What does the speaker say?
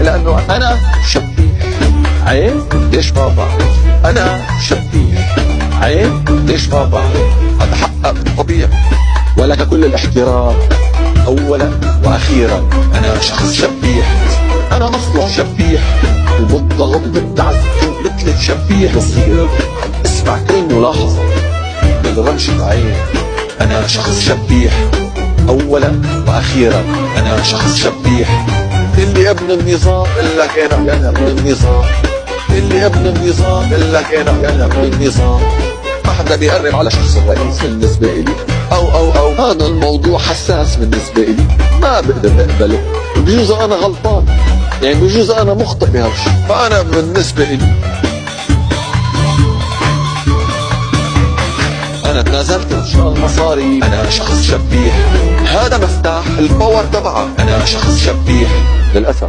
لأنه أنا شبيح. عين ليش ما بعرف؟ أنا شبيح. عين ليش ما بعرف؟ أتحقق بالطبيعي ولك كل الاحترام أولا وأخيرا. أنا شخص شبيح، أنا مصلح شبيح، وبالضغط بالتعذب مثل الشبيح بصير. اسمع كل ملاحظة بالرمشة عين. أنا شخص شبيح أولا وأخيرا. أنا شخص شبيح. اللي ابن النظام إلا كان أنا ابن النظام. اللي ابن النظام إلا كان أنا ابن النظام. ما حدا بيقرب على شخص الرئيس بالنسبة إلي، أو هذا الموضوع حساس بالنسبة إلي، ما بقدر أقبله. بجوز أنا غلطان، يعني بجوز أنا مخطئ بهالشيء. فأنا بالنسبة إلي أنا تنازلت عشان المصاري. أنا شخص شبيح، هذا مفتاح الباور تبعك. أنا شخص شبيح للأسف.